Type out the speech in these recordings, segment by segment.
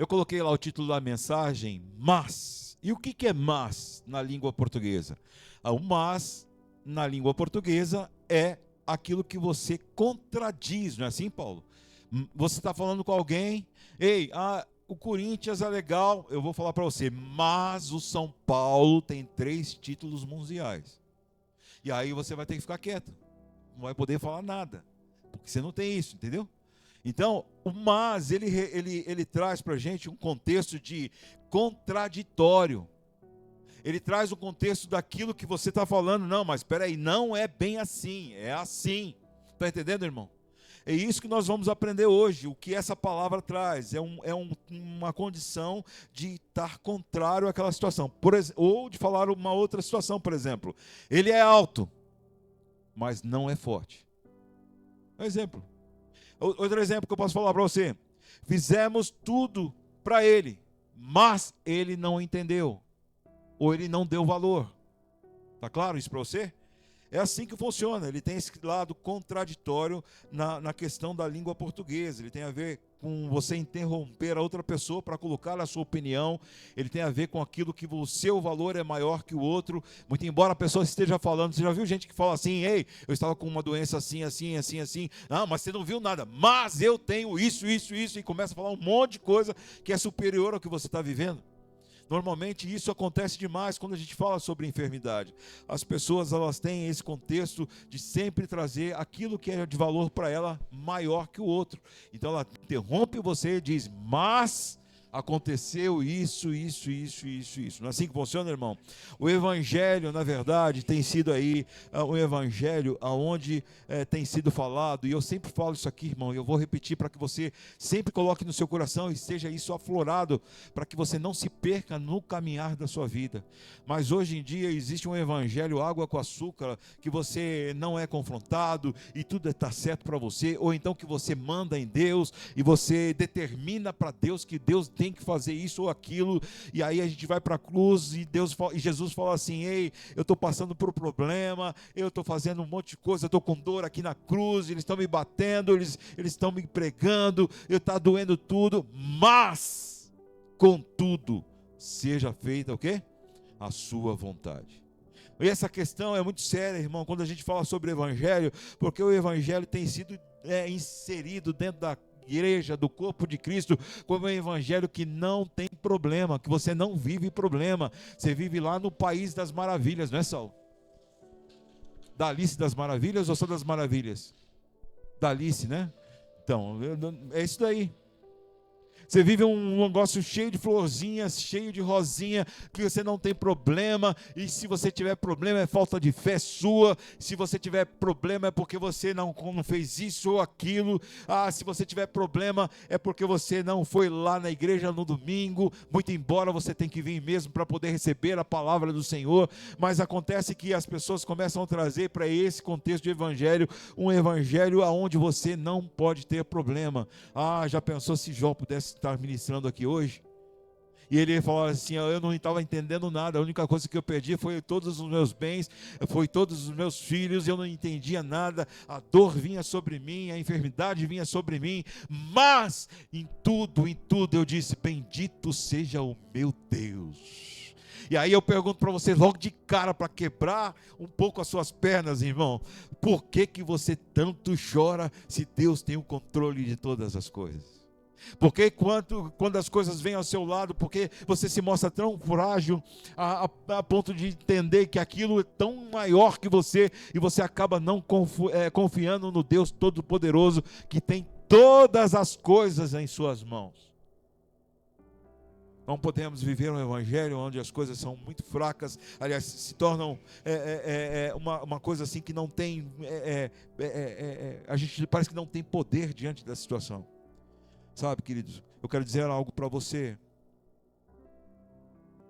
Eu coloquei lá o título da mensagem, mas. E o que é mas na língua portuguesa? O mas, na língua portuguesa, é aquilo que você contradiz, não é assim, Paulo? Você está falando com alguém, ei, o Corinthians é legal, eu vou falar para você, mas o São Paulo tem 3 títulos mundiais. E aí você vai ter que ficar quieto, não vai poder falar nada, porque você não tem isso, entendeu? Então, o mas, ele traz para a gente um contexto de contraditório. Ele traz o contexto daquilo que você está falando. Não, mas espera aí, não é bem assim, é assim. Está entendendo, irmão? É isso que nós vamos aprender hoje, o que essa palavra traz. Uma condição de estar contrário àquela situação. Ou de falar uma outra situação, por exemplo. Ele é alto, mas não é forte. Um exemplo. Outro exemplo que eu posso falar para você. Fizemos tudo para ele, mas ele não entendeu. Ou ele não deu valor. Está claro isso para você? É assim que funciona. Ele tem esse lado contraditório na questão da língua portuguesa. Ele tem a ver com você interromper a outra pessoa para colocar a sua opinião. Ele tem a ver com aquilo que o seu valor é maior que o outro. Muito embora a pessoa esteja falando. Você já viu gente que fala assim, ei, eu estava com uma doença assim, assim, assim, assim. Não, mas você não viu nada. Mas eu tenho isso, isso, isso. E começa a falar um monte de coisa que é superior ao que você está vivendo. Normalmente isso acontece demais quando a gente fala sobre enfermidade. As pessoas, elas têm esse contexto de sempre trazer aquilo que é de valor para ela maior que o outro. Então ela interrompe você e diz, mas aconteceu isso, isso, isso, isso, isso. Não é assim que funciona, irmão? O evangelho, na verdade, tem sido aí um evangelho onde tem sido falado, e eu sempre falo isso aqui, irmão, e eu vou repetir para que você sempre coloque no seu coração e seja isso aflorado, para que você não se perca no caminhar da sua vida. Mas hoje em dia existe um evangelho água com açúcar, que você não é confrontado e tudo está certo para você, ou então que você manda em Deus e você determina para Deus que Deus tem que fazer isso ou aquilo, e aí a gente vai para a cruz e Jesus fala assim, ei, eu estou passando por um problema, eu estou fazendo um monte de coisa, eu estou com dor aqui na cruz, eles estão me batendo, eles estão me pregando, eu está doendo tudo, mas contudo seja feita o quê? A sua vontade. E essa questão é muito séria, irmão, quando a gente fala sobre o evangelho, porque o evangelho tem sido inserido dentro da igreja, do corpo de Cristo, como um evangelho que não tem problema, que você não vive problema, você vive lá no país das maravilhas, não é, Saul? Da Alice das Maravilhas ou só das Maravilhas? Da Alice, né? Então, é isso daí. Você vive um negócio cheio de florzinhas, cheio de rosinha, que você não tem problema, e se você tiver problema é falta de fé sua, se você tiver problema é porque você não fez isso ou aquilo, se você tiver problema é porque você não foi lá na igreja no domingo, muito embora você tenha que vir mesmo para poder receber a palavra do Senhor, mas acontece que as pessoas começam a trazer para esse contexto de evangelho, um evangelho onde você não pode ter problema. Já pensou se Jó pudesse estar ministrando aqui hoje, e ele falou assim, eu não estava entendendo nada, a única coisa que eu perdi foi todos os meus bens, foi todos os meus filhos, eu não entendia nada, a dor vinha sobre mim, a enfermidade vinha sobre mim, mas em tudo eu disse, bendito seja o meu Deus. E aí eu pergunto para você logo de cara, para quebrar um pouco as suas pernas, irmão, por que você tanto chora se Deus tem o controle de todas as coisas? Porque quando as coisas vêm ao seu lado, porque você se mostra tão frágil a ponto de entender que aquilo é tão maior que você, e você acaba não confiando no Deus Todo-Poderoso, que tem todas as coisas em suas mãos. Não podemos viver um evangelho onde as coisas são muito fracas, aliás, se tornam uma coisa assim que não tem, a gente parece que não tem poder diante da situação. Sabe, queridos, eu quero dizer algo para você.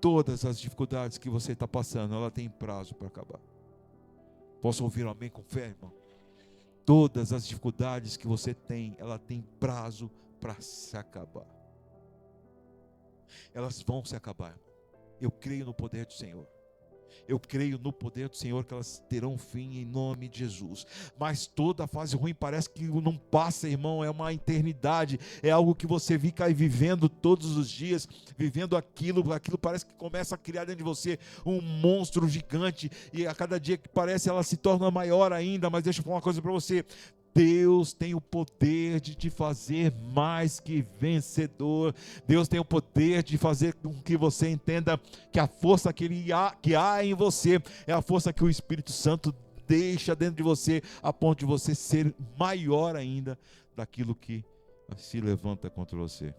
Todas as dificuldades que você está passando, ela tem prazo para acabar. Posso ouvir um amém com fé, irmão? Todas as dificuldades que você tem, ela tem prazo para se acabar. Elas vão se acabar, irmão. Eu creio no poder do Senhor. Eu creio no poder do Senhor que elas terão fim em nome de Jesus. Mas toda fase ruim parece que não passa, irmão, é uma eternidade, é algo que você fica aí vivendo todos os dias, vivendo aquilo parece que começa a criar dentro de você um monstro gigante, e a cada dia que parece ela se torna maior ainda. Mas deixa eu falar uma coisa para você: Deus tem o poder de te fazer mais que vencedor. Deus tem o poder de fazer com que você entenda que a força que há em você é a força que o Espírito Santo deixa dentro de você, a ponto de você ser maior ainda daquilo que se levanta contra você.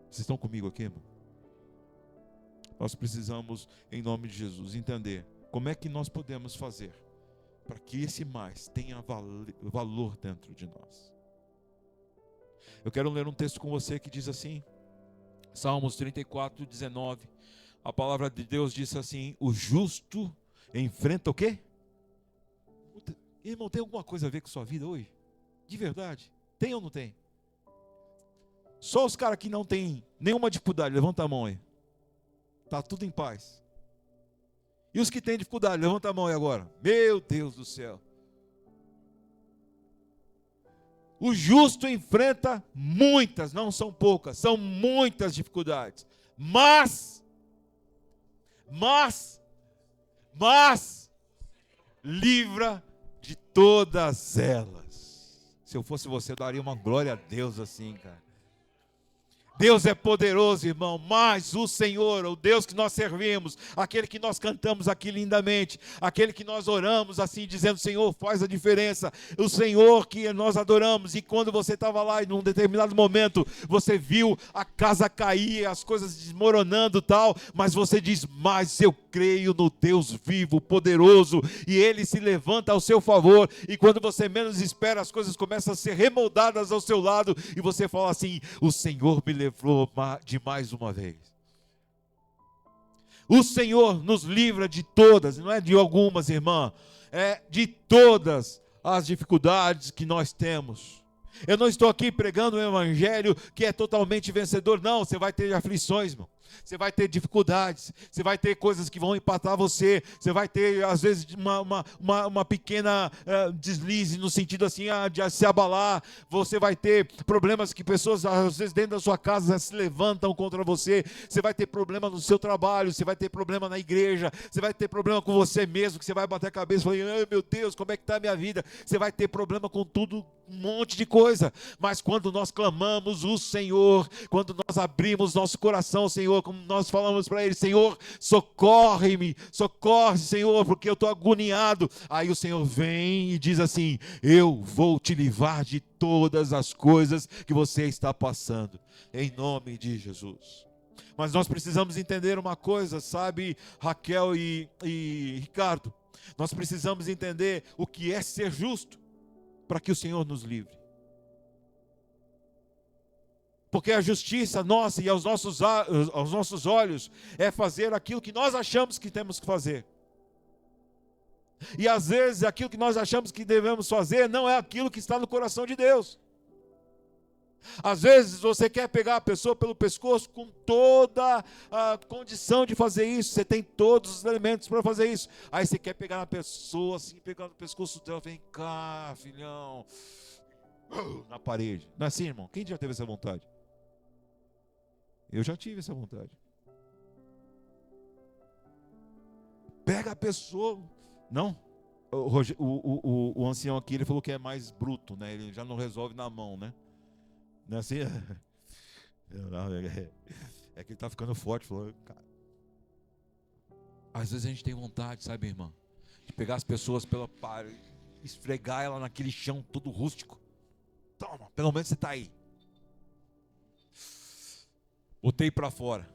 Vocês estão comigo aqui, irmão? Nós precisamos, em nome de Jesus, entender como é que nós podemos fazer para que esse mais tenha valor dentro de nós. Eu quero ler um texto com você que diz assim, Salmos 34, 19. A palavra de Deus diz assim: o justo enfrenta o quê? Irmão, tem alguma coisa a ver com sua vida hoje? De verdade? Tem ou não tem? Só os caras que não tem nenhuma dificuldade, levanta a mão aí. Está tudo em paz. E os que têm dificuldade, levanta a mão aí agora. Meu Deus do céu. O justo enfrenta muitas, não são poucas, são muitas dificuldades. Mas, livra de todas elas. Se eu fosse você, eu daria uma glória a Deus assim, cara. Deus é poderoso, irmão, mas o Senhor, o Deus que nós servimos, aquele que nós cantamos aqui lindamente, aquele que nós oramos assim, dizendo: Senhor, faz a diferença, o Senhor que nós adoramos. E quando você estava lá e num determinado momento, você viu a casa cair, as coisas desmoronando e tal, mas você diz: mas eu creio no Deus vivo, poderoso, e Ele se levanta ao seu favor, e quando você menos espera, as coisas começam a ser remoldadas ao seu lado, e você fala assim: o Senhor me livrou de mais uma vez. O Senhor nos livra de todas, não é de algumas, irmã, é de todas as dificuldades que nós temos. Eu não estou aqui pregando um evangelho que é totalmente vencedor, não. Você vai ter aflições, irmão. Você vai ter dificuldades, você vai ter coisas que vão empatar você, você vai ter às vezes uma pequena deslize no sentido assim de se abalar, você vai ter problemas que pessoas às vezes dentro da sua casa se levantam contra você, você vai ter problema no seu trabalho, você vai ter problema na igreja, você vai ter problema com você mesmo, que você vai bater a cabeça e falar: ai meu Deus, como é que está a minha vida? Você vai ter problema com tudo, um monte de coisa, mas quando nós clamamos o Senhor, quando nós abrimos nosso coração ao Senhor, como nós falamos para Ele: Senhor, socorre-me, socorre, Senhor, porque eu estou agoniado. Aí o Senhor vem e diz assim: eu vou te livrar de todas as coisas que você está passando, em nome de Jesus. Mas nós precisamos entender uma coisa, sabe, Raquel e Ricardo, nós precisamos entender o que é ser justo, para que o Senhor nos livre. Porque a justiça nossa e aos nossos olhos é fazer aquilo que nós achamos que temos que fazer. E às vezes aquilo que nós achamos que devemos fazer não é aquilo que está no coração de Deus. Às vezes você quer pegar a pessoa pelo pescoço com toda a condição de fazer isso, você tem todos os elementos para fazer isso. Aí você quer pegar na pessoa, assim, pegar no pescoço dela: vem cá, filhão, na parede. Não é assim, irmão? Quem já teve essa vontade? Eu já tive essa vontade. Pega a pessoa. Não. O ancião aqui, ele falou que é mais bruto, né? Ele já não resolve na mão, né? Não é assim? É que ele está ficando forte. Falou, cara. Às vezes a gente tem vontade, sabe, irmã, de pegar as pessoas pela parede, esfregar ela naquele chão todo rústico. Toma, pelo menos você está aí. Botei para fora.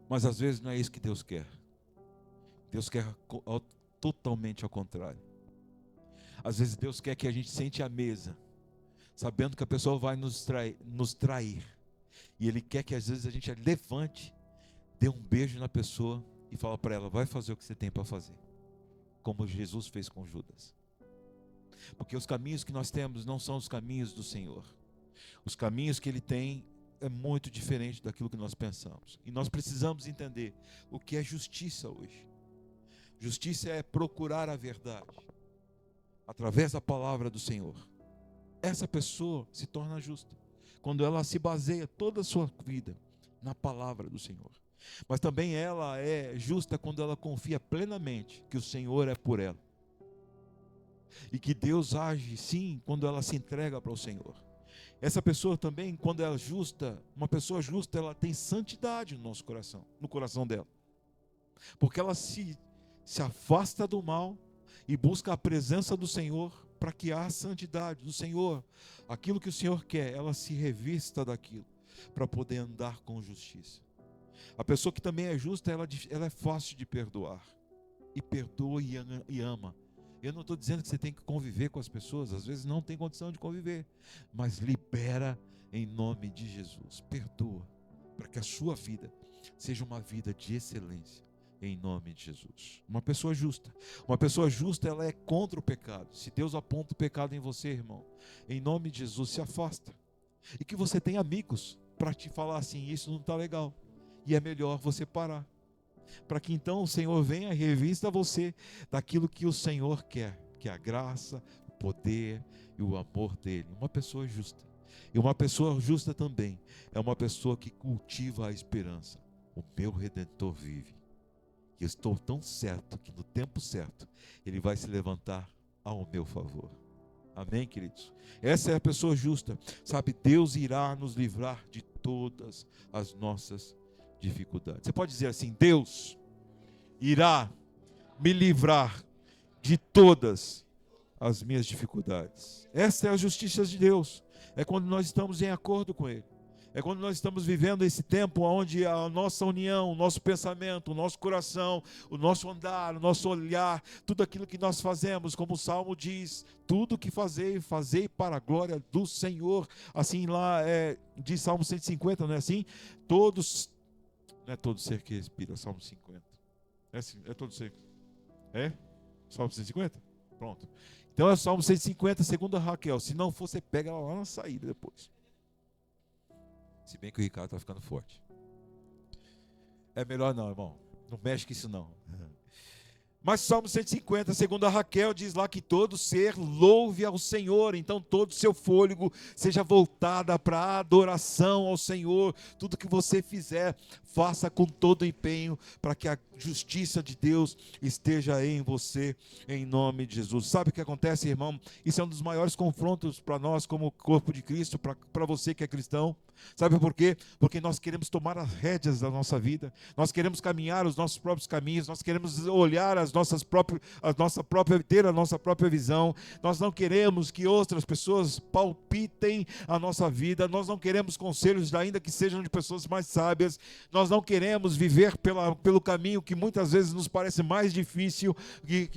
Mas às vezes não é isso que Deus quer. Deus quer totalmente ao contrário. Às vezes Deus quer que a gente sente à mesa, sabendo que a pessoa vai nos trair. E Ele quer que às vezes a gente levante, dê um beijo na pessoa e fala para ela: vai fazer o que você tem para fazer. Como Jesus fez com Judas. Porque os caminhos que nós temos não são os caminhos do Senhor. Os caminhos que Ele tem é muito diferente daquilo que nós pensamos. E nós precisamos entender o que é justiça hoje. Justiça é procurar a verdade através da palavra do Senhor. Essa pessoa se torna justa quando ela se baseia toda a sua vida na palavra do Senhor. Mas também ela é justa quando ela confia plenamente que o Senhor é por ela. E que Deus age sim quando ela se entrega para o Senhor. Essa pessoa também, quando ela é justa, uma pessoa justa, ela tem santidade no nosso coração, no coração dela. Porque ela se afasta do mal e busca a presença do Senhor para que a santidade do Senhor, aquilo que o Senhor quer, ela se revista daquilo para poder andar com justiça. A pessoa que também é justa, ela é fácil de perdoar. E perdoa e ama. Eu não estou dizendo que você tem que conviver com as pessoas, às vezes não tem condição de conviver, mas libera em nome de Jesus. Perdoa, para que a sua vida seja uma vida de excelência, em nome de Jesus. Uma pessoa justa, ela é contra o pecado. Se Deus aponta o pecado em você, irmão, em nome de Jesus, se afasta. E que você tenha amigos para te falar assim, isso não está legal, e é melhor você parar. Para que então o Senhor venha e revista você daquilo que o Senhor quer, que é a graça, o poder e o amor dele. Uma pessoa justa. E uma pessoa justa também é uma pessoa que cultiva a esperança. O meu Redentor vive. E eu estou tão certo que no tempo certo ele vai se levantar ao meu favor. Amém, queridos? Essa é a pessoa justa. Sabe, Deus irá nos livrar de todas as nossas dificuldades. Você pode dizer assim: Deus irá me livrar de todas as minhas dificuldades. Essa é a justiça de Deus. É quando nós estamos em acordo com Ele. É quando nós estamos vivendo esse tempo onde a nossa união, o nosso pensamento, o nosso coração, o nosso andar, o nosso olhar, tudo aquilo que nós fazemos, como o Salmo diz, tudo que fazei para a glória do Senhor. Assim lá diz Salmo 150, não é assim? Não é todo ser que respira, Salmo 50. É assim, é todo ser. É? Salmo 150? Pronto. Então é o Salmo 150, segundo a Raquel. Se não for, você pega ela lá na saída depois. Se bem que o Ricardo está ficando forte. É melhor não, irmão. Não mexe com isso não. Mas Salmo 150, segundo a Raquel, diz lá que todo ser louve ao Senhor. Então todo o seu fôlego seja voltada para a adoração ao Senhor. Tudo que você fizer, faça com todo empenho para que a justiça de Deus esteja em você, em nome de Jesus. Sabe o que acontece, irmão? Isso é um dos maiores confrontos para nós como corpo de Cristo, para você que é cristão. Sabe por quê? Porque nós queremos tomar as rédeas da nossa vida, nós queremos caminhar os nossos próprios caminhos, nós queremos olhar ter a nossa própria visão, nós não queremos que outras pessoas palpitem a nossa vida, nós não queremos conselhos, ainda que sejam de pessoas mais sábias, nós não queremos viver pelo caminho que muitas vezes nos parece mais difícil,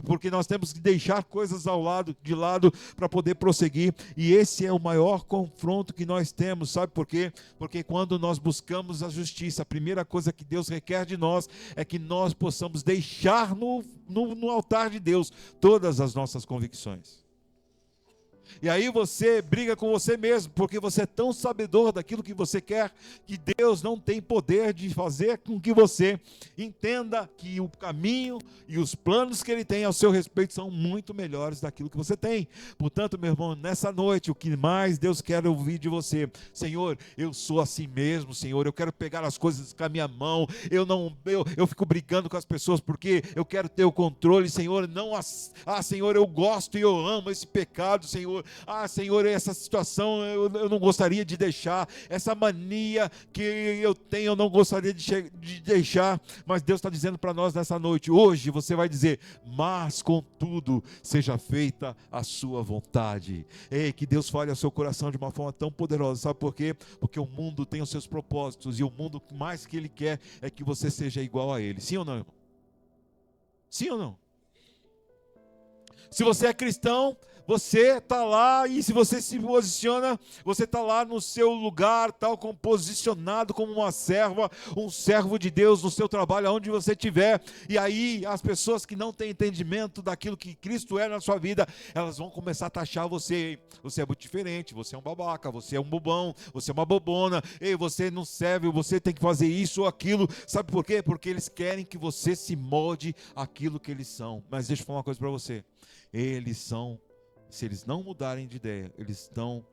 porque nós temos que deixar coisas de lado para poder prosseguir, e esse é o maior confronto que nós temos, sabe por quê? Porque quando nós buscamos a justiça, a primeira coisa que Deus requer de nós é que nós possamos deixar no altar de Deus todas as nossas convicções. E aí você briga com você mesmo, porque você é tão sabedor daquilo que você quer, que Deus não tem poder de fazer com que você entenda que o caminho e os planos que Ele tem ao seu respeito são muito melhores daquilo que você tem. Portanto, meu irmão, nessa noite, o que mais Deus quer ouvir de você: Senhor, eu sou assim mesmo, Senhor, eu quero pegar as coisas com a minha mão, eu fico brigando com as pessoas porque eu quero ter o controle, Senhor, Senhor, eu gosto e eu amo esse pecado, Senhor. Senhor, essa situação eu não gostaria de deixar, essa mania que eu tenho eu não gostaria de deixar, mas Deus está dizendo para nós nessa noite, hoje você vai dizer: mas contudo seja feita a sua vontade. Ei, que Deus fale ao seu coração de uma forma tão poderosa, sabe por quê? Porque o mundo tem os seus propósitos, e o mundo mais que Ele quer é que você seja igual a Ele. Sim ou não, irmão? Sim ou não? Se você é cristão, você está lá, e se você se posiciona, você está lá no seu lugar, tal como posicionado como uma serva, um servo de Deus no seu trabalho, aonde você estiver. E aí as pessoas que não têm entendimento daquilo que Cristo é na sua vida, elas vão começar a taxar você. Você é muito diferente, você é um babaca, você é um bobão, você é uma bobona, ei, você não serve, você tem que fazer isso ou aquilo. Sabe por quê? Porque eles querem que você se molde aquilo que eles são. Mas deixa eu falar uma coisa para você. Eles são, se eles não mudarem de ideia, eles estão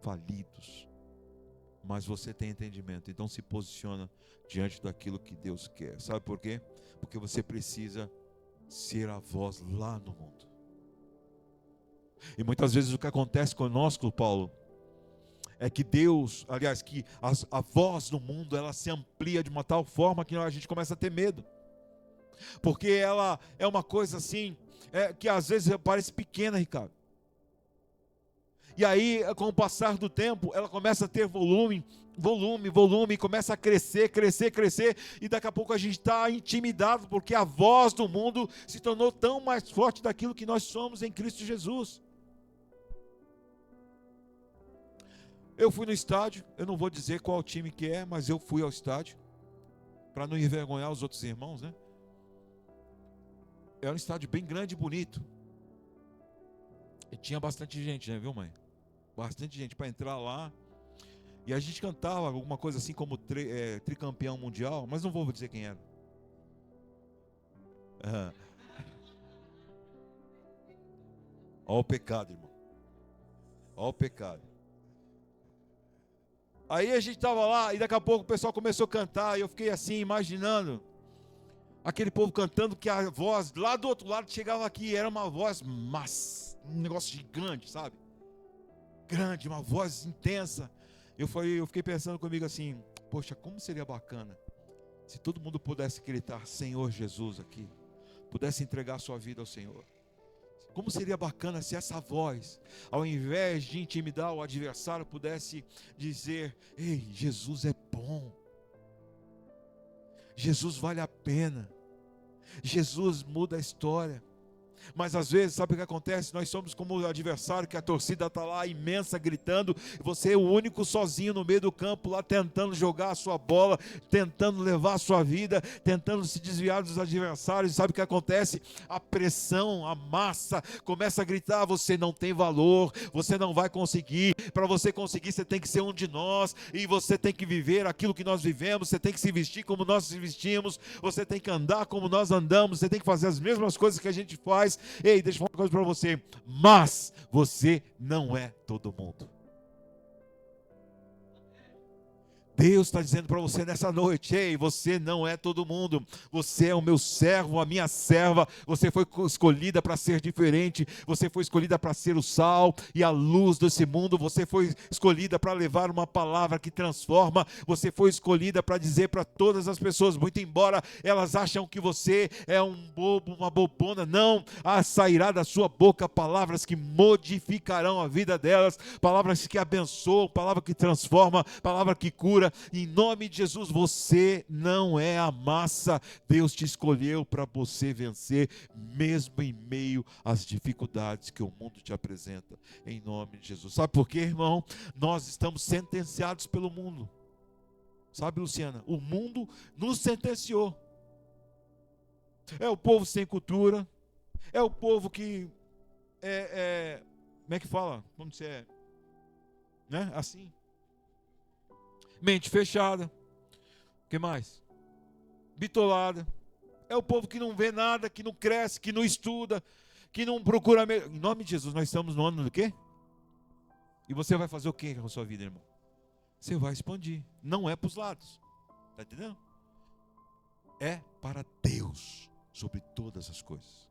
falidos. Mas você tem entendimento, então se posiciona diante daquilo que Deus quer. Sabe por quê? Porque você precisa ser a voz lá no mundo. E muitas vezes o que acontece conosco, Paulo, é que Deus, aliás, que a voz no mundo, ela se amplia de uma tal forma que a gente começa a ter medo. Porque ela é uma coisa assim, que às vezes parece pequena, Ricardo. E aí, com o passar do tempo, ela começa a ter volume, começa a crescer, e daqui a pouco a gente está intimidado, porque a voz do mundo se tornou tão mais forte daquilo que nós somos em Cristo Jesus. Eu fui no estádio, eu não vou dizer qual time que é, mas eu fui ao estádio, para não envergonhar os outros irmãos, né? Era um estádio bem grande e bonito. E tinha bastante gente, né, viu, mãe? Bastante gente para entrar lá. E a gente cantava alguma coisa assim como tricampeão mundial, mas não vou dizer quem era. Olha o pecado, irmão. Olha o pecado. Aí a gente estava lá e daqui a pouco o pessoal começou a cantar. E eu fiquei assim, imaginando aquele povo cantando, que a voz lá do outro lado chegava aqui. Era uma voz massa, um negócio gigante, sabe? Grande, uma voz intensa. Eu fiquei pensando comigo assim, poxa, como seria bacana se todo mundo pudesse gritar Senhor Jesus aqui, pudesse entregar sua vida ao Senhor. Como seria bacana se essa voz, ao invés de intimidar o adversário, pudesse dizer: ei, Jesus é bom, Jesus vale a pena, Jesus muda a história. Mas às vezes, sabe o que acontece? Nós somos como o adversário, que a torcida está lá imensa, gritando, e você é o único sozinho no meio do campo, lá tentando jogar a sua bola, tentando levar a sua vida, tentando se desviar dos adversários. Sabe o que acontece? A pressão, a massa começa a gritar: você não tem valor, você não vai conseguir. Para você conseguir, você tem que ser um de nós, e você tem que viver aquilo que nós vivemos, você tem que se vestir como nós nos vestimos, você tem que andar como nós andamos, você tem que fazer as mesmas coisas que a gente faz. Ei, deixa eu falar uma coisa para você. Mas você não é todo mundo. Deus está dizendo para você nessa noite: ei, você não é todo mundo, você é o meu servo, a minha serva, você foi escolhida para ser diferente, você foi escolhida para ser o sal e a luz desse mundo, você foi escolhida para levar uma palavra que transforma, você foi escolhida para dizer para todas as pessoas, muito embora elas acham que você é um bobo, uma bobona, não, sairá da sua boca palavras que modificarão a vida delas, palavras que abençoam, palavra que transforma, palavra que cura. Em nome de Jesus, você não é a massa. Deus te escolheu para você vencer, mesmo em meio às dificuldades que o mundo te apresenta, em nome de Jesus. Sabe por quê, irmão? Nós estamos sentenciados pelo mundo. Sabe, Luciana? O mundo nos sentenciou. É o povo sem cultura, é o povo que como é que fala? Como você é? Né? Assim. Mente fechada. O que mais? Bitolada. É o povo que não vê nada, que não cresce, que não estuda, que não procura. Em nome de Jesus, nós estamos no ano do quê? E você vai fazer o quê com a sua vida, irmão? Você vai expandir. Não é para os lados. Está entendendo? É para Deus sobre todas as coisas.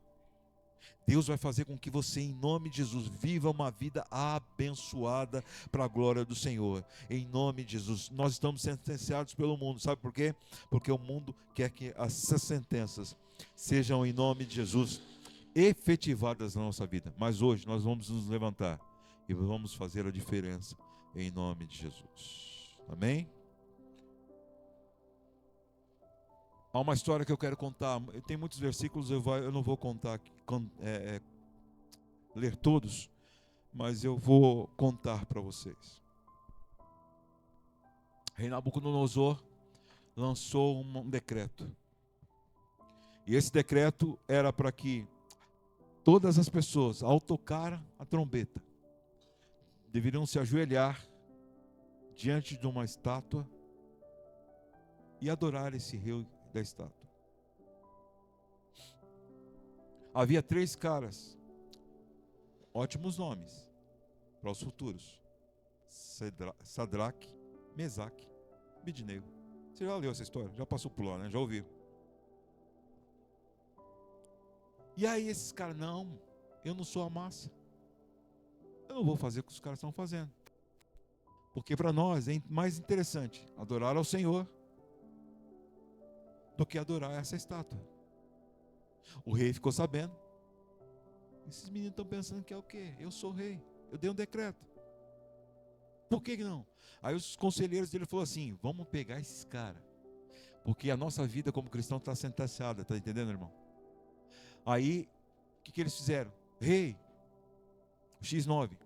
Deus vai fazer com que você, em nome de Jesus, viva uma vida abençoada para a glória do Senhor. Em nome de Jesus, nós estamos sentenciados pelo mundo. Sabe por quê? Porque o mundo quer que essas sentenças sejam, em nome de Jesus, efetivadas na nossa vida. Mas hoje nós vamos nos levantar e vamos fazer a diferença, em nome de Jesus. Amém? Há uma história que eu quero contar. Tem muitos versículos, eu não vou contar ler todos, mas eu vou contar para vocês. Rei Nabucodonosor lançou um decreto. E esse decreto era para que todas as pessoas, ao tocar a trombeta, deveriam se ajoelhar diante de uma estátua e adorar esse rei da estátua. Havia 3 caras, ótimos nomes para os futuros: Sadraque, Mesaque, Abednego. Você já leu essa história? Já passou por lá, né? Já ouviu? E aí esses caras, não, eu não sou a massa. Eu não vou fazer o que os caras estão fazendo. Porque para nós é mais interessante adorar ao Senhor do que adorar essa estátua. O rei ficou sabendo. Esses meninos estão pensando que é o quê? Eu sou rei. Eu dei um decreto. Por que não? Aí os conselheiros dele falaram assim: vamos pegar esses caras. Porque a nossa vida como cristão está sentenciada. Está entendendo, irmão? Aí, o que eles fizeram? Rei, o X9,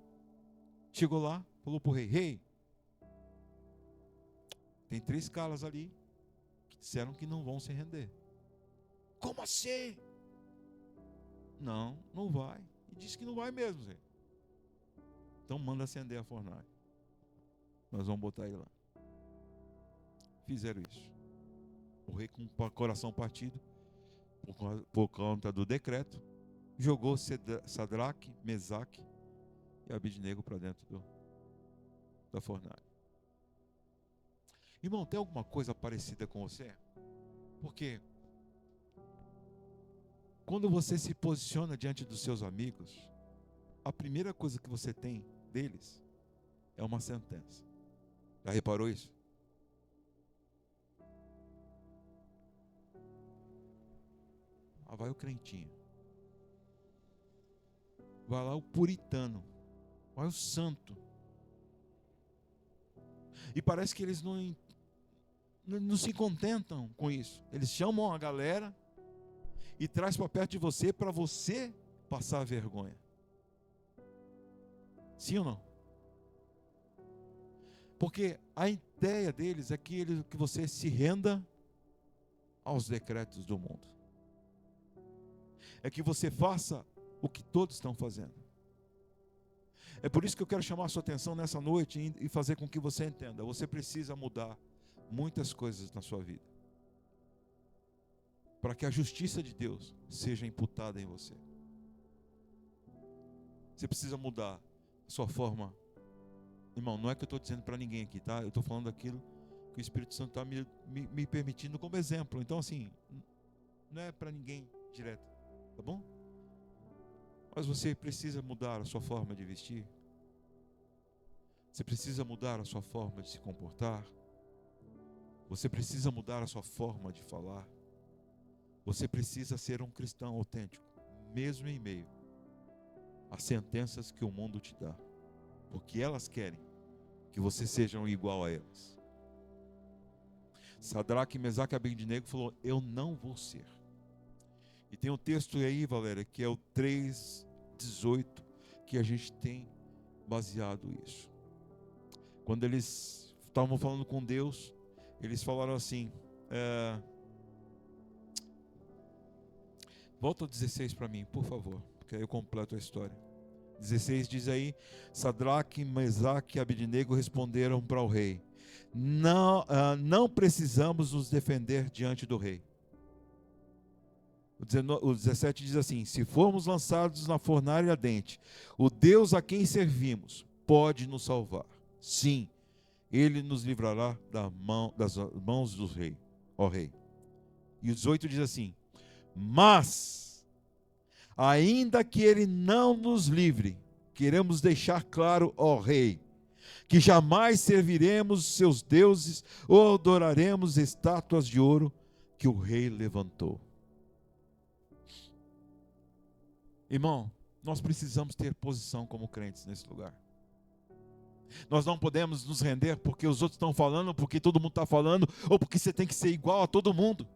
chegou lá, falou para o rei: rei, tem 3 caras ali que disseram que não vão se render. Como assim? Não, não vai. E disse que não vai mesmo, rei. Então manda acender a fornalha. Nós vamos botar ele lá. Fizeram isso. O rei, com o coração partido, por conta do decreto, jogou Sadraque, Mesaque e Abednego para dentro da fornalha. Irmão, tem alguma coisa parecida com você? Porque quando você se posiciona diante dos seus amigos, a primeira coisa que você tem deles é uma sentença. Já reparou isso? Ah, vai o crentinho. Vai lá o puritano. Vai o santo. E parece que eles não se contentam com isso. Eles chamam a galera e traz para perto de você para você passar a vergonha. Sim ou não? Porque a ideia deles é que você se renda aos decretos do mundo. É que você faça o que todos estão fazendo. É por isso que eu quero chamar a sua atenção nessa noite e fazer com que você entenda. Você precisa mudar muitas coisas na sua vida, para que a justiça de Deus seja imputada em você. Você precisa mudar a sua forma. Irmão, não é que eu estou dizendo para ninguém aqui, tá? Eu estou falando aquilo que o Espírito Santo está me permitindo como exemplo. Então, assim, não é para ninguém direto, tá bom? Mas você precisa mudar a sua forma de vestir. Você precisa mudar a sua forma de se comportar. Você precisa mudar a sua forma de falar. Você precisa ser um cristão autêntico, mesmo em meio às sentenças que o mundo te dá, porque elas querem que você seja igual a elas. Sadraque, Mesaque e Abednego falou: eu não vou ser. E tem um texto aí, Valéria, que é o 3:18, que a gente tem baseado isso. Quando eles estavam falando com Deus, eles falaram assim, volta ao 16 para mim, por favor, porque aí eu completo a história. 16 diz aí: Sadraque, Mesaque e Abednego responderam para o rei: não precisamos nos defender diante do rei. O 17 diz assim: se formos lançados na fornalha ardente, o Deus a quem servimos pode nos salvar. Sim, ele nos livrará das mãos do rei, ó rei. E o 18 diz assim: mas, ainda que ele não nos livre, queremos deixar claro, ó rei, que jamais serviremos seus deuses ou adoraremos estátuas de ouro que o rei levantou. Irmão, nós precisamos ter posição como crentes nesse lugar. Nós não podemos nos render porque os outros estão falando, porque todo mundo está falando, ou porque você tem que ser igual a todo mundo.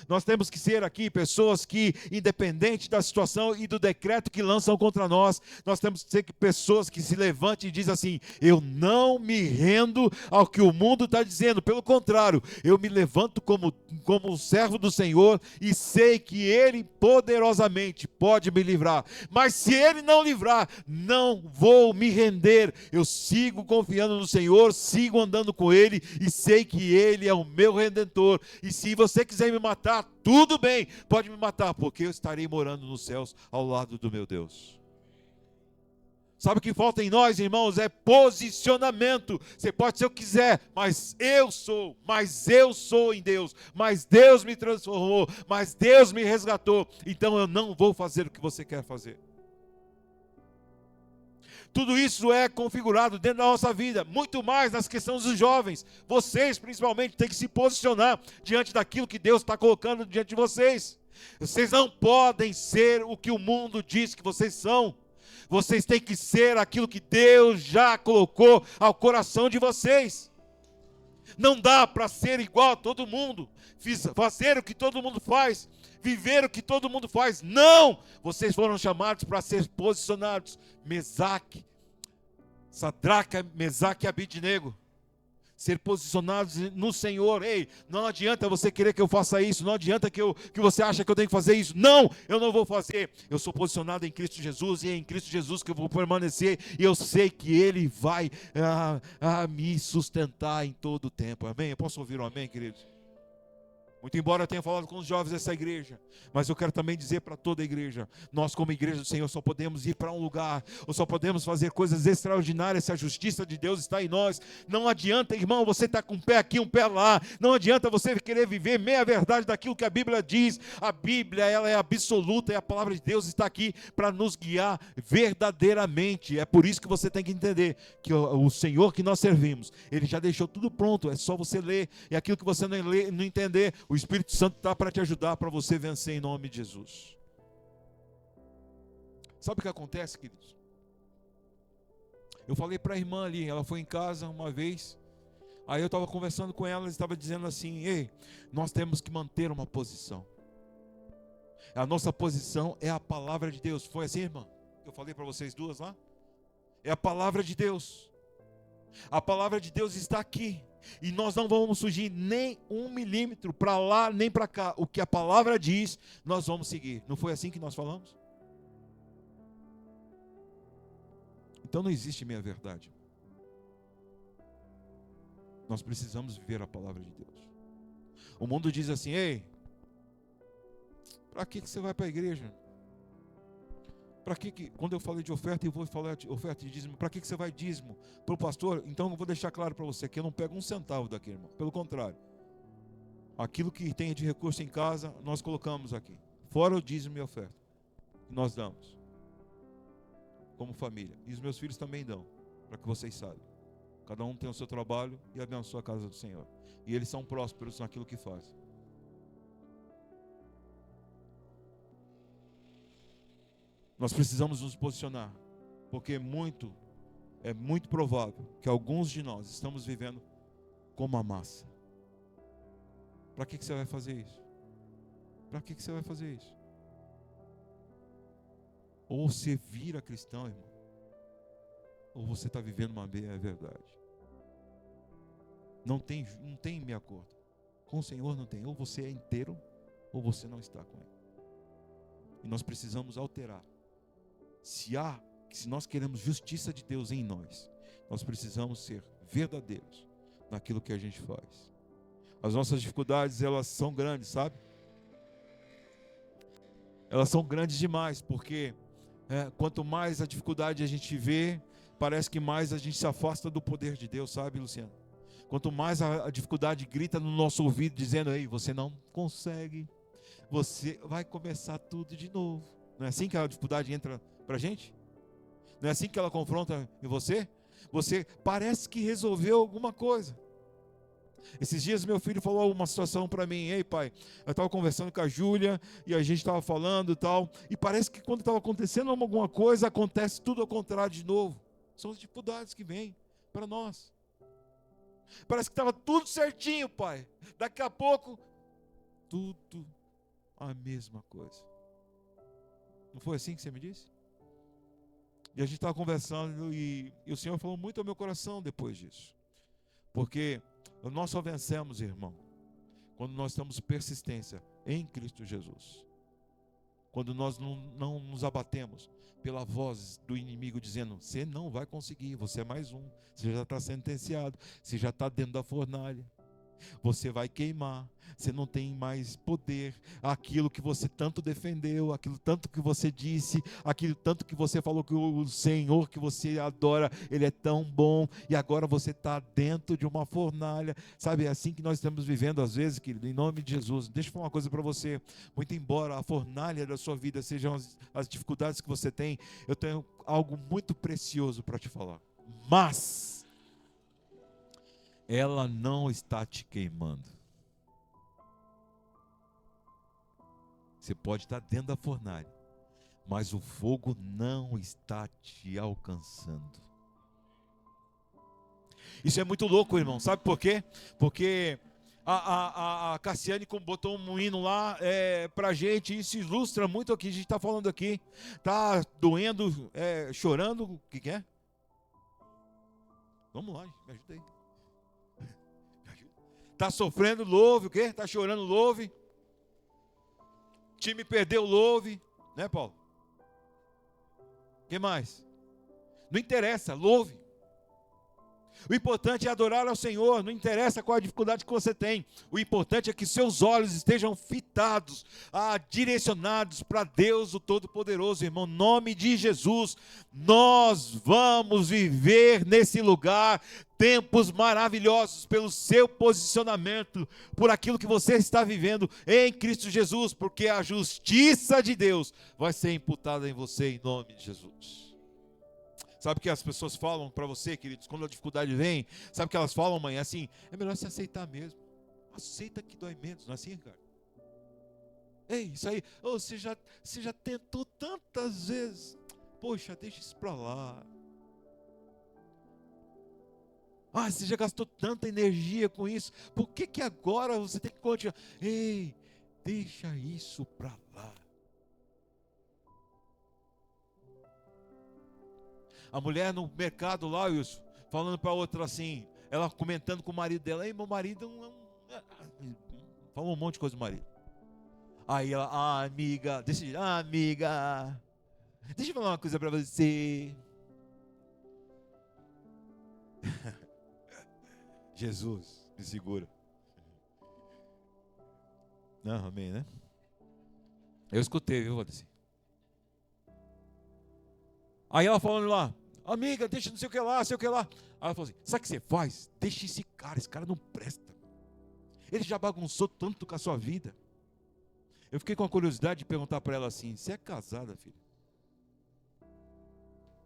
Nós temos que ser aqui pessoas que, independente da situação e do decreto que lançam contra nós, nós temos que ser pessoas que se levantem e dizem assim: eu não me rendo ao que o mundo está dizendo, pelo contrário, eu me levanto como servo do Senhor e sei que Ele poderosamente pode me livrar, mas se Ele não livrar, não vou me render, eu sigo confiando no Senhor, sigo andando com Ele e sei que Ele é o meu Redentor. E se você quiser me matar, tudo bem, pode me matar, porque eu estarei morando nos céus ao lado do meu Deus. Sabe o que falta em nós, irmãos? É posicionamento. Você pode ser o que quiser, mas eu sou em Deus, mas Deus me transformou, mas Deus me resgatou, então eu não vou fazer o que você quer fazer. Tudo isso é configurado dentro da nossa vida, muito mais nas questões dos jovens. Vocês, principalmente, têm que se posicionar diante daquilo que Deus está colocando diante de vocês. Vocês não podem ser o que o mundo diz que vocês são. Vocês têm que ser aquilo que Deus já colocou ao coração de vocês. Não dá para ser igual a todo mundo, fazer o que todo mundo faz, viver o que todo mundo faz. Não! Vocês foram chamados para ser posicionados. Sadraca, Mesaque e Abidnego. Ser posicionados no Senhor. Ei, não adianta você querer que eu faça isso. Não adianta que você acha que eu tenho que fazer isso. Não, eu não vou fazer. Eu sou posicionado em Cristo Jesus. E é em Cristo Jesus que eu vou permanecer. E eu sei que Ele vai me sustentar em todo o tempo. Amém? Eu posso ouvir um amém, queridos? Muito embora eu tenha falado com os jovens dessa igreja, mas eu quero também dizer para toda a igreja: nós como igreja do Senhor só podemos ir para um lugar, ou só podemos fazer coisas extraordinárias se a justiça de Deus está em nós. Não adianta, irmão, você estar com um pé aqui, um pé lá. Não adianta você querer viver meia verdade daquilo que a Bíblia diz. A Bíblia, ela é absoluta e a palavra de Deus está aqui para nos guiar verdadeiramente. É por isso que você tem que entender que o Senhor que nós servimos, Ele já deixou tudo pronto, é só você ler. E aquilo que você não ler, não entender, o Espírito Santo está para te ajudar, para você vencer em nome de Jesus. Sabe o que acontece, queridos? Eu falei para a irmã ali, ela foi em casa uma vez, aí eu estava conversando com ela, ela estava dizendo assim: ei, nós temos que manter uma posição. A nossa posição é a palavra de Deus. Foi assim, irmã? Eu falei para vocês duas lá? É a palavra de Deus. A palavra de Deus está aqui. E nós não vamos fugir nem 1 milímetro para lá nem para cá. O que a palavra diz, nós vamos seguir. Não foi assim que nós falamos? Então não existe meia verdade. Nós precisamos viver a palavra de Deus. O mundo diz assim: ei, para que você vai para a igreja? Para que, quando eu falei de oferta, eu vou falar de oferta de dízimo, para que você vai dízimo? Para o pastor? Então eu vou deixar claro para você que eu não pego um centavo daqui, irmão. Pelo contrário, aquilo que tem de recurso em casa, nós colocamos aqui. Fora o dízimo e a oferta que nós damos como família. E os meus filhos também dão, para que vocês saibam. Cada um tem o seu trabalho e abençoa a casa do Senhor. E eles são prósperos naquilo que fazem. Nós precisamos nos posicionar, porque é muito provável que alguns de nós estamos vivendo como a massa. Para que você vai fazer isso? Para que você vai fazer isso? Ou você vira cristão, irmão, ou você está vivendo uma meia verdade. Não tem meia acordo. Com o Senhor não tem. Ou você é inteiro, ou você não está com Ele. E nós precisamos alterar. Se nós queremos justiça de Deus em nós, nós precisamos ser verdadeiros naquilo que a gente faz. As nossas dificuldades, elas são grandes, sabe? Elas são grandes demais, porque quanto mais a dificuldade a gente vê, parece que mais a gente se afasta do poder de Deus, sabe, Luciano? Quanto mais a dificuldade grita no nosso ouvido, dizendo: ei, você não consegue, você vai começar tudo de novo. Não é assim que a dificuldade entra para a gente? Não é assim que ela confronta em você? Você parece que resolveu alguma coisa. Esses dias meu filho falou uma situação para mim: ei, pai, eu estava conversando com a Júlia e a gente estava falando e tal, e parece que quando estava acontecendo alguma coisa, acontece tudo ao contrário de novo. São as dificuldades que vêm para nós. Parece que estava tudo certinho, pai. Daqui a pouco tudo a mesma coisa. Não foi assim que você me disse? E a gente estava conversando e o Senhor falou muito ao meu coração depois disso. Porque nós só vencemos, irmão, quando nós temos persistência em Cristo Jesus. Quando nós não nos abatemos pela voz do inimigo dizendo: você não vai conseguir, você é mais um, você já está sentenciado, você já está dentro da fornalha, você vai queimar, você não tem mais poder, aquilo que você tanto defendeu, aquilo tanto que você disse, aquilo tanto que você falou que o Senhor que você adora, Ele é tão bom, e agora você está dentro de uma fornalha, sabe, é assim que nós estamos vivendo às vezes, querido, em nome de Jesus. Deixa eu falar uma coisa para você, muito embora a fornalha da sua vida sejam as dificuldades que você tem, eu tenho algo muito precioso para te falar, mas ela não está te queimando. Você pode estar dentro da fornalha, mas o fogo não está te alcançando. Isso é muito louco, irmão. Sabe por quê? Porque a Cassiane botou um hino lá pra gente. Isso ilustra muito o que a gente está falando aqui. Tá doendo, chorando. O que é? Vamos lá, me ajuda aí. Está sofrendo, louve, o quê? Está chorando, louve. Time perdeu, louve. Né, Paulo? O que mais? Não interessa, louve. O importante é adorar ao Senhor, não interessa qual a dificuldade que você tem. O importante é que seus olhos estejam fitados, direcionados para Deus, o Todo-Poderoso, irmão. Em nome de Jesus, nós vamos viver nesse lugar tempos maravilhosos pelo seu posicionamento, por aquilo que você está vivendo em Cristo Jesus, porque a justiça de Deus vai ser imputada em você em nome de Jesus. Sabe o que as pessoas falam para você, queridos, quando a dificuldade vem? Sabe o que elas falam, mãe? Assim, é melhor você aceitar mesmo. Aceita que dói menos, não é assim, cara? Ei, isso aí, você já tentou tantas vezes. Poxa, deixa isso para lá. Você já gastou tanta energia com isso. Por que agora você tem que continuar? Ei, deixa isso para lá. A mulher no mercado lá, Wilson, falando para outra assim, ela comentando com o marido dela: ei, meu marido falou um monte de coisa do marido. Aí ela: amiga, amiga, deixa eu falar uma coisa para você. Jesus, me segura. Não, amém, né? Eu escutei, viu, Valdeci? Aí ela falando lá: amiga, deixa não sei o que lá, sei o que lá. Aí ela falou assim: sabe o que você faz? Deixa esse cara não presta. Ele já bagunçou tanto com a sua vida. Eu fiquei com a curiosidade de perguntar para ela assim: você é casada, filha?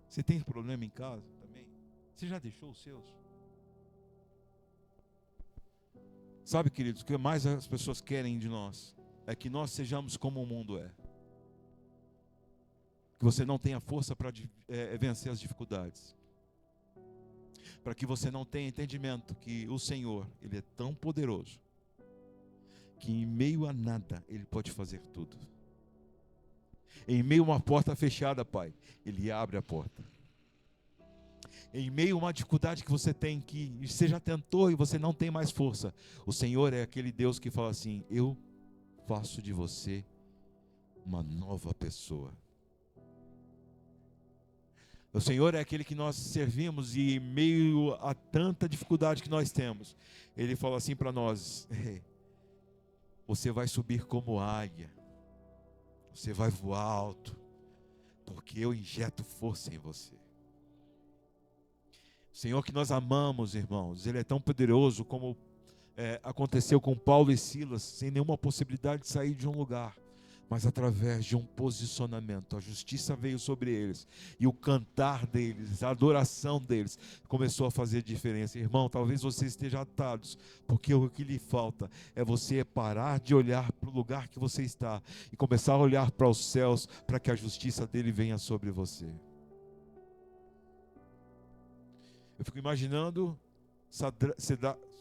Você tem problema em casa também? Você já deixou os seus? Sabe, queridos, o que mais as pessoas querem de nós é que nós sejamos como o mundo é. Que você não tenha força para vencer as dificuldades. Para que você não tenha entendimento que o Senhor, Ele é tão poderoso, que em meio a nada, Ele pode fazer tudo. Em meio a uma porta fechada, Pai, Ele abre a porta. Em meio a uma dificuldade que você tem, que você já tentou e você não tem mais força, o Senhor é aquele Deus que fala assim: eu faço de você uma nova pessoa. O Senhor é aquele que nós servimos e em meio a tanta dificuldade que nós temos, Ele fala assim para nós: você vai subir como águia, você vai voar alto, porque eu injeto força em você. O Senhor que nós amamos, irmãos, Ele é tão poderoso como aconteceu com Paulo e Silas, sem nenhuma possibilidade de sair de um lugar, mas através de um posicionamento, a justiça veio sobre eles, e o cantar deles, a adoração deles, começou a fazer diferença. Irmão, talvez você esteja atado, porque o que lhe falta é você parar de olhar para o lugar que você está, e começar a olhar para os céus, para que a justiça dele venha sobre você. Eu fico imaginando,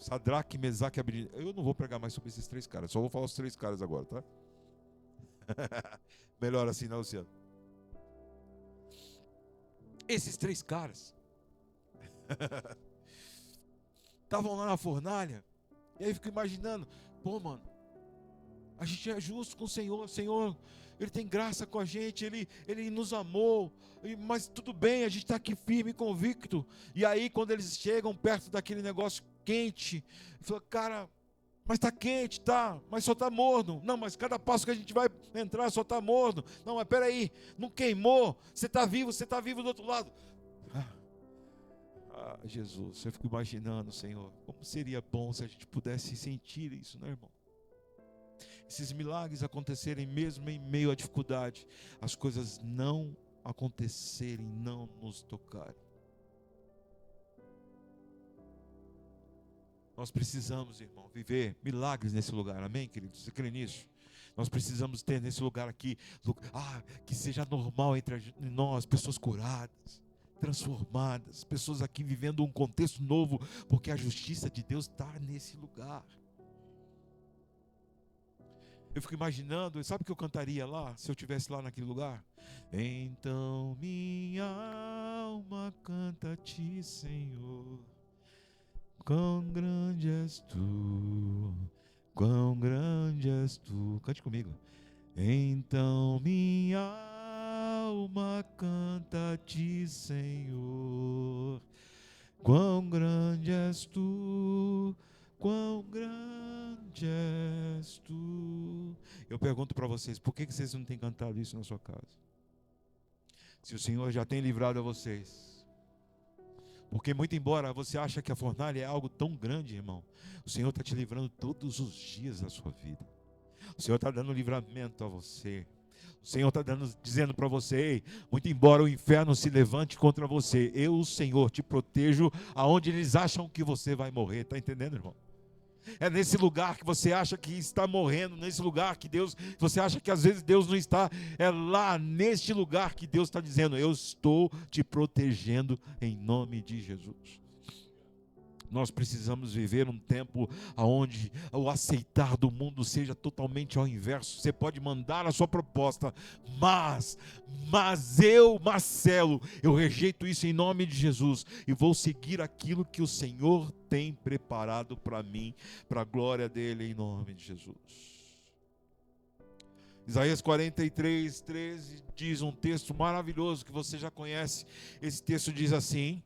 Sadraque, Mesaque e Abednego. Eu não vou pregar mais sobre esses 3 caras, só vou falar os 3 caras agora, tá? Melhor assim, né, Luciano? Esses 3 caras estavam lá na fornalha, e aí eu fico imaginando, pô, mano, a gente é justo com o Senhor, Ele tem graça com a gente, Ele nos amou, mas tudo bem, a gente está aqui firme e convicto. E aí quando eles chegam perto daquele negócio quente, fala, cara, mas está quente, tá, mas só está morno. Não, mas cada passo que a gente vai entrar só está morno. Não, mas peraí, não queimou, você está vivo do outro lado. Jesus, eu fico imaginando, Senhor, como seria bom se a gente pudesse sentir isso, né, irmão? Esses milagres acontecerem mesmo em meio à dificuldade, as coisas não acontecerem, não nos tocarem. Nós precisamos, irmão, viver milagres nesse lugar, amém, queridos? Você crê nisso? Nós precisamos ter nesse lugar aqui, que seja normal entre nós, pessoas curadas, transformadas, pessoas aqui vivendo um contexto novo, porque a justiça de Deus está nesse lugar. Eu fico imaginando, sabe o que eu cantaria lá, se eu estivesse lá naquele lugar? Então minha alma canta a ti, Senhor, quão grande és tu, quão grande és tu. Cante comigo. Então minha alma canta a ti, Senhor, quão grande és tu, quão grande és tu. Eu pergunto para vocês, por que vocês não têm cantado isso na sua casa? Se o Senhor já tem livrado a vocês. Porque muito embora você ache que a fornalha é algo tão grande, irmão, o Senhor está te livrando todos os dias da sua vida. O Senhor está dando livramento a você. O Senhor está dizendo para você, ei, muito embora o inferno se levante contra você, eu, o Senhor, te protejo aonde eles acham que você vai morrer. Está entendendo, irmão? É nesse lugar que você acha que está morrendo, nesse lugar que você acha que às vezes Deus não está, é lá neste lugar que Deus está dizendo, eu estou te protegendo em nome de Jesus. Nós precisamos viver um tempo onde o aceitar do mundo seja totalmente ao inverso. Você pode mandar a sua proposta, mas eu, Marcelo, eu rejeito isso em nome de Jesus e vou seguir aquilo que o Senhor tem preparado para mim, para a glória dele em nome de Jesus. Isaías 43, 13 diz um texto maravilhoso que você já conhece. Esse texto diz assim: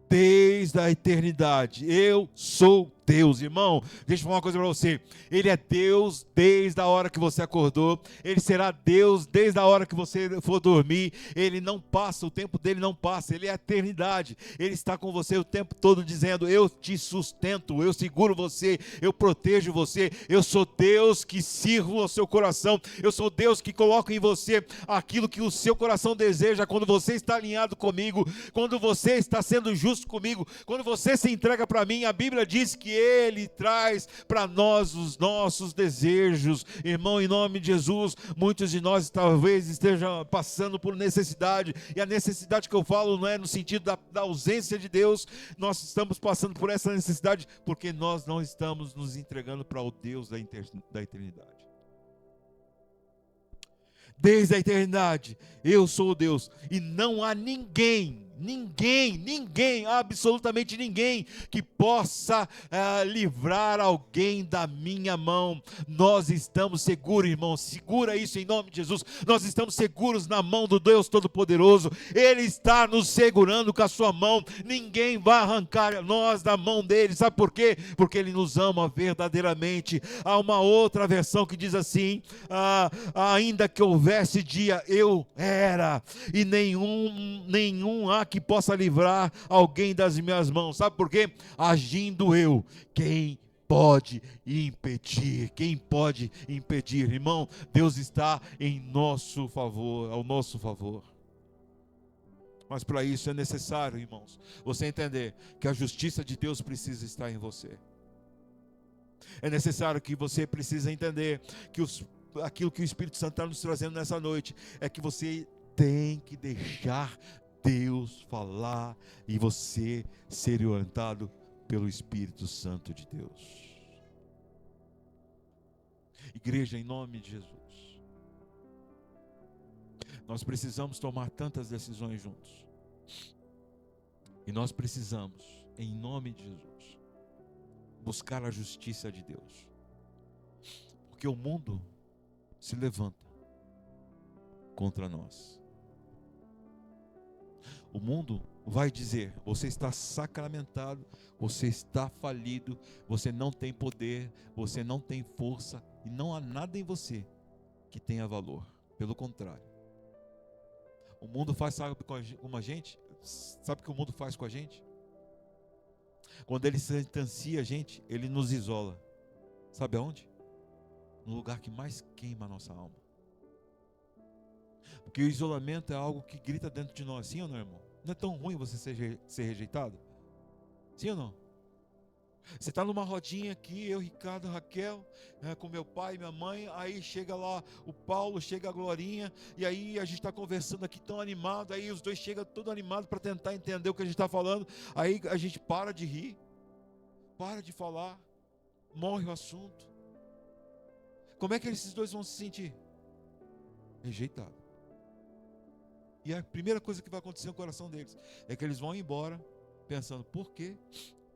desde a eternidade, eu sou Deus, irmão. Deixa eu falar uma coisa para você. Ele é Deus desde a hora que você acordou. Ele será Deus desde a hora que você for dormir. Ele não passa, o tempo dele não passa. Ele é a eternidade. Ele está com você o tempo todo dizendo, eu te sustento, eu seguro você, eu protejo você. Eu sou Deus que sirvo ao seu coração. Eu sou Deus que coloca em você aquilo que o seu coração deseja quando você está alinhado comigo, quando você está sendo justo comigo, quando você se entrega para mim. A Bíblia diz que Ele traz para nós os nossos desejos. Irmão, em nome de Jesus, muitos de nós talvez estejam passando por necessidade, e a necessidade que eu falo não é no sentido da ausência de Deus. Nós estamos passando por essa necessidade porque nós não estamos nos entregando para o Deus da eternidade. Desde a eternidade, eu sou o Deus, e não há ninguém, absolutamente ninguém, que possa livrar alguém da minha mão. Nós estamos seguros, irmão, segura isso em nome de Jesus. Nós estamos seguros na mão do Deus Todo-Poderoso. Ele está nos segurando com a sua mão. Ninguém vai arrancar nós da mão dele. Sabe por quê? Porque ele nos ama verdadeiramente. Há uma outra versão que diz assim: ainda que houvesse dia, eu era, e nenhum há que possa livrar alguém das minhas mãos. Sabe por quê? Agindo eu, quem pode impedir? Quem pode impedir? Irmão, Deus está em nosso favor, ao nosso favor. Mas para isso é necessário, irmãos, você entender que a justiça de Deus precisa estar em você. É necessário que você precisa entender que aquilo que o Espírito Santo está nos trazendo nessa noite é que você tem que deixar Deus falar e você ser orientado pelo Espírito Santo de Deus. Igreja, em nome de Jesus, nós precisamos tomar tantas decisões juntos. E nós precisamos, em nome de Jesus, buscar a justiça de Deus. Porque o mundo se levanta contra nós. O mundo vai dizer: você está sacramentado, você está falido, você não tem poder, você não tem força, e não há nada em você que tenha valor. Pelo contrário, o mundo faz, sabe com a gente? Sabe o que o mundo faz com a gente? Quando ele sentencia a gente, ele nos isola. Sabe aonde? No lugar que mais queima a nossa alma. Porque o isolamento é algo que grita dentro de nós, sim ou não, irmão? Não é tão ruim você ser rejeitado? Sim ou não? Você está numa rodinha aqui, eu, Ricardo, Raquel, com meu pai e minha mãe, aí chega lá o Paulo, chega a Glorinha, e aí a gente está conversando aqui tão animado, aí os dois chegam todo animados para tentar entender o que a gente está falando, aí a gente para de rir, para de falar, morre o assunto. Como é que esses dois vão se sentir? Rejeitado. E a primeira coisa que vai acontecer no coração deles é que eles vão embora pensando: por que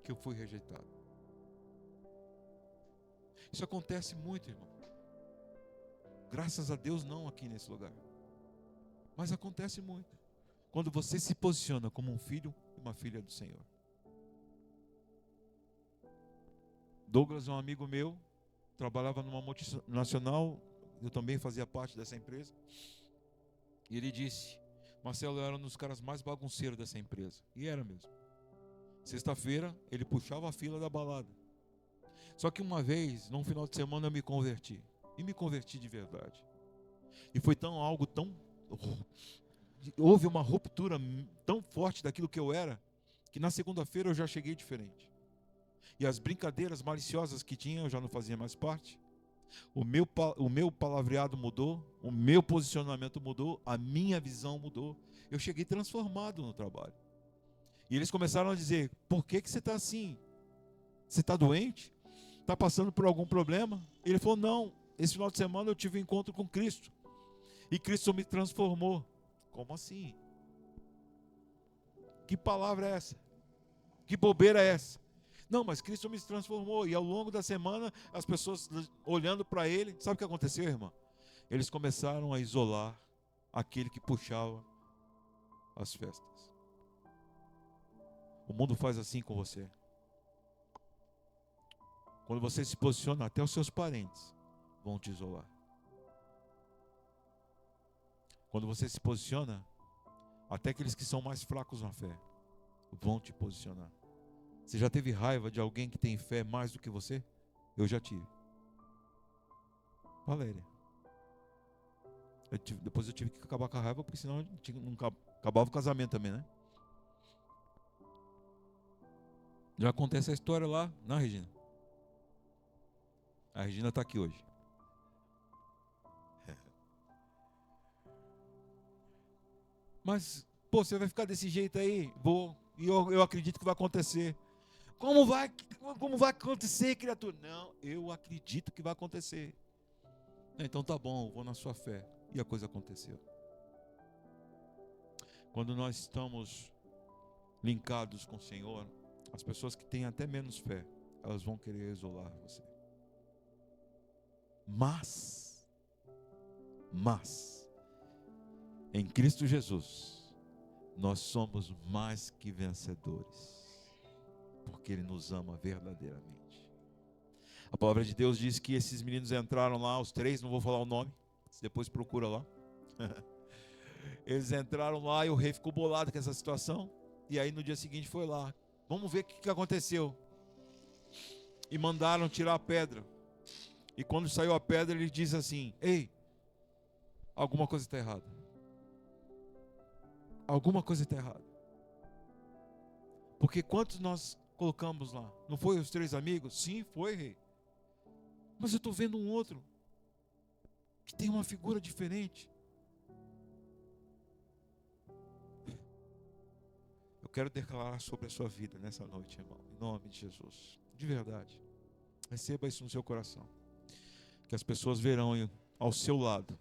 eu fui rejeitado? Isso acontece muito, irmão. Graças a Deus não aqui nesse lugar. Mas acontece muito. Quando você se posiciona como um filho e uma filha do Senhor. Douglas é um amigo meu, trabalhava numa multinacional, eu também fazia parte dessa empresa. E ele disse: Marcelo era um dos caras mais bagunceiros dessa empresa. E era mesmo. Sexta-feira, ele puxava a fila da balada. Só que uma vez, num final de semana, eu me converti. E me converti de verdade. E foi algo tão... Houve uma ruptura tão forte daquilo que eu era, que na segunda-feira eu já cheguei diferente. E as brincadeiras maliciosas que tinha, eu já não fazia mais parte. O meu palavreado mudou, o meu posicionamento mudou, a minha visão mudou. Eu cheguei transformado no trabalho. E eles começaram a dizer: por que você está assim? Você está doente? Está passando por algum problema? Ele falou: não, esse final de semana eu tive um encontro com Cristo. E Cristo me transformou. Como assim? Que palavra é essa? Que bobeira é essa? Não, mas Cristo me transformou. E ao longo da semana, as pessoas olhando para ele, sabe o que aconteceu, irmão? Eles começaram a isolar aquele que puxava as festas. O mundo faz assim com você. Quando você se posiciona, até os seus parentes vão te isolar. Quando você se posiciona, até aqueles que são mais fracos na fé vão te posicionar. Você já teve raiva de alguém que tem fé mais do que você? Eu já tive. Valéria. Depois eu tive que acabar com a raiva, porque senão não acabava o casamento também, né? Já acontece a história lá, não, Regina? A Regina está aqui hoje. Mas, pô, você vai ficar desse jeito aí? Vou. E eu acredito que vai acontecer. Como vai acontecer, criatura? Não, eu acredito que vai acontecer. Então tá bom, eu vou na sua fé. E a coisa aconteceu. Quando nós estamos linkados com o Senhor, as pessoas que têm até menos fé, elas vão querer isolar você. Mas, em Cristo Jesus, nós somos mais que vencedores, porque Ele nos ama verdadeiramente. A palavra de Deus diz que esses meninos entraram lá, os três, não vou falar o nome, depois procura lá. Eles entraram lá e o rei ficou bolado com essa situação. E aí no dia seguinte foi lá: vamos ver o que aconteceu. E mandaram tirar a pedra. E quando saiu a pedra, ele diz assim: ei, alguma coisa está errada. Alguma coisa está errada. Porque quantos nós colocamos lá? Não foi os três amigos? Sim, foi, rei. Mas eu estou vendo um outro que tem uma figura diferente. quero declarar sobre a sua vida nessa noite, irmão, em nome de Jesus, de verdade. Receba isso no seu coração, que as pessoas verão ao seu lado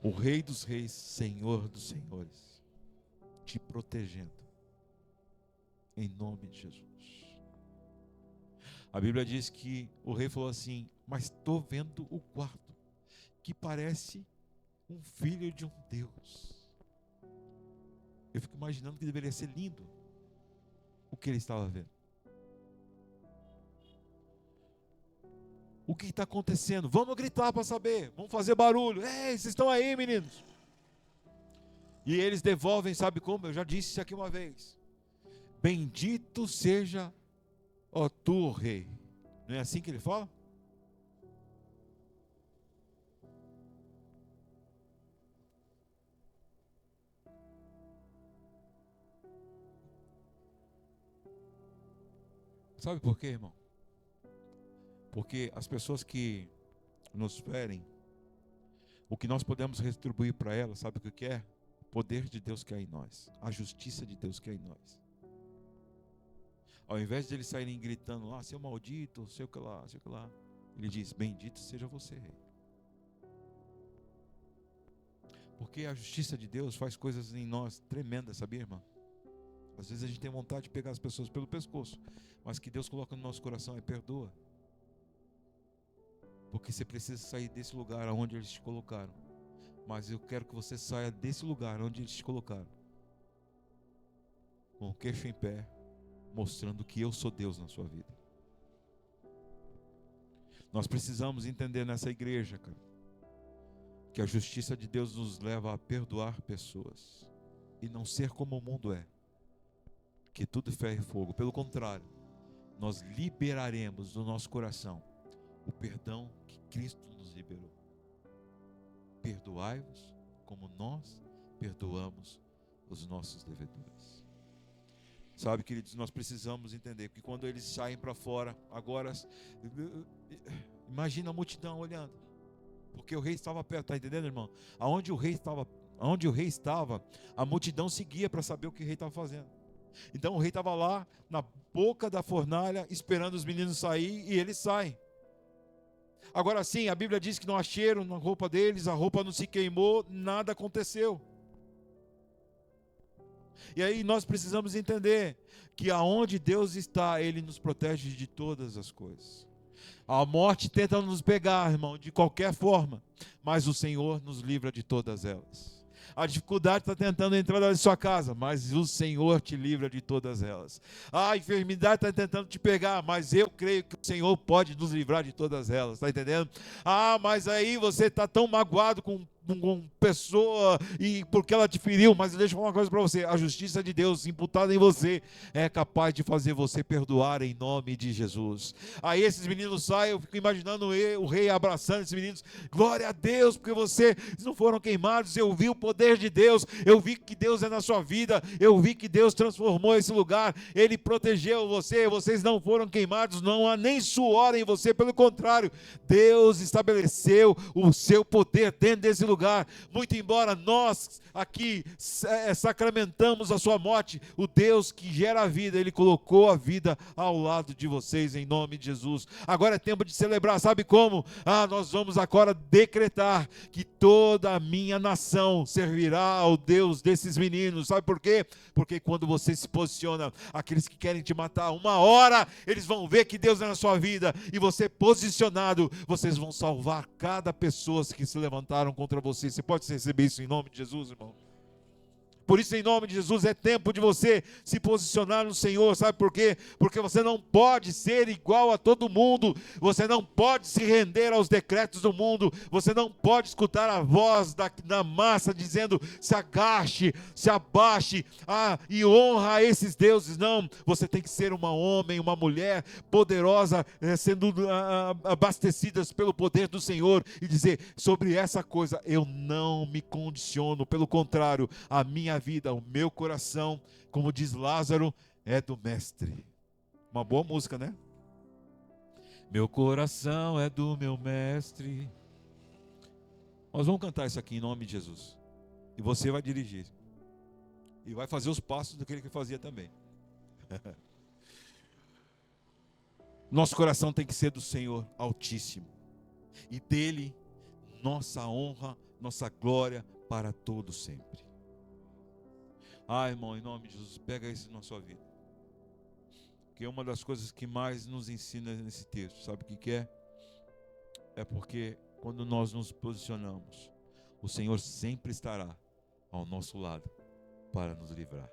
o Rei dos Reis, Senhor dos Senhores, te protegendo, em nome de Jesus. A Bíblia diz que o rei falou assim: mas estou vendo o quarto, que parece um filho de um Deus. Eu fico imaginando que deveria ser lindo o que ele estava vendo. O que está acontecendo? Vamos gritar para saber, vamos fazer barulho. Ei, vocês estão aí, meninos? E eles devolvem, sabe como? Eu já disse isso aqui uma vez: bendito seja, ó tu, rei. Não é assim que ele fala? Sabe por quê, irmão? Porque as pessoas que nos ferem, o que nós podemos retribuir para elas, sabe o que é? O poder de Deus que é em nós, a justiça de Deus que é em nós. Ao invés de eles saírem gritando lá, seu maldito, sei o que lá, sei o que lá, ele diz: bendito seja você, rei. Porque a justiça de Deus faz coisas em nós tremendas, sabia, irmão? Às vezes a gente tem vontade de pegar as pessoas pelo pescoço, mas que Deus coloca no nosso coração é: perdoa. Porque você precisa sair desse lugar onde eles te colocaram. Mas eu quero que você saia desse lugar onde eles te colocaram, com o queixo em pé, mostrando que eu sou Deus na sua vida. Nós precisamos entender nessa igreja, cara, que a justiça de Deus nos leva a perdoar pessoas e não ser como o mundo é, que tudo é ferro e fogo. Pelo contrário, nós liberaremos do nosso coração o perdão que Cristo nos liberou. Perdoai-vos como nós perdoamos os nossos devedores. Sabe, queridos, nós precisamos entender que quando eles saem para fora, agora, imagina a multidão olhando, porque o rei estava perto, está entendendo, irmão? Aonde o rei estava, a multidão seguia para saber o que o rei estava fazendo. Então o rei estava lá na boca da fornalha, esperando os meninos sair, e eles saem. Agora sim, a Bíblia diz que não há cheiro na roupa deles, a roupa não se queimou, nada aconteceu. E aí nós precisamos entender que aonde Deus está, Ele nos protege de todas as coisas. A morte tenta nos pegar, irmão, de qualquer forma, mas o Senhor nos livra de todas elas. A dificuldade está tentando entrar na sua casa, mas o Senhor te livra de todas elas. A enfermidade está tentando te pegar, mas eu creio que o Senhor pode nos livrar de todas elas, está entendendo? Mas aí você está tão magoado com pessoa e porque ela te feriu, mas deixa eu falar uma coisa para você: a justiça de Deus imputada em você é capaz de fazer você perdoar em nome de Jesus. Aí esses meninos saem, eu fico imaginando o rei abraçando esses meninos: glória a Deus, porque vocês não foram queimados, eu vi o poder de Deus, eu vi que Deus é na sua vida, eu vi que Deus transformou esse lugar, Ele protegeu você, vocês não foram queimados, não há nem suor em você, pelo contrário, Deus estabeleceu o seu poder dentro desse lugar. Muito embora nós aqui sacramentamos a sua morte, o Deus que gera a vida, Ele colocou a vida ao lado de vocês em nome de Jesus. Agora é tempo de celebrar, sabe como? Nós vamos agora decretar que toda a minha nação servirá ao Deus desses meninos. Sabe por quê? Porque quando você se posiciona, aqueles que querem te matar, uma hora eles vão ver que Deus é na sua vida, e você posicionado, vocês vão salvar cada pessoa que se levantaram contra você. Você pode receber isso em nome de Jesus, irmão? Por isso, em nome de Jesus, é tempo de você se posicionar no Senhor. Sabe por quê? Porque você não pode ser igual a todo mundo, você não pode se render aos decretos do mundo, você não pode escutar a voz da massa dizendo: se agache, se abaixe, e honra a esses deuses. Não, você tem que ser um homem, uma mulher poderosa, sendo abastecidas pelo poder do Senhor, e dizer: sobre essa coisa eu não me condiciono, pelo contrário, a minha vida, o meu coração, como diz Lázaro, é do Mestre. Uma boa música, né? Meu coração é do meu Mestre. Nós vamos cantar isso aqui em nome de Jesus, e você vai dirigir. E vai fazer os passos daquele que fazia também. Nosso coração tem que ser do Senhor Altíssimo. E dele, nossa honra, nossa glória para todo sempre. Ah, irmão, em nome de Jesus, pega isso na sua vida. Porque uma das coisas que mais nos ensina nesse texto, sabe o que é? É porque quando nós nos posicionamos, o Senhor sempre estará ao nosso lado para nos livrar.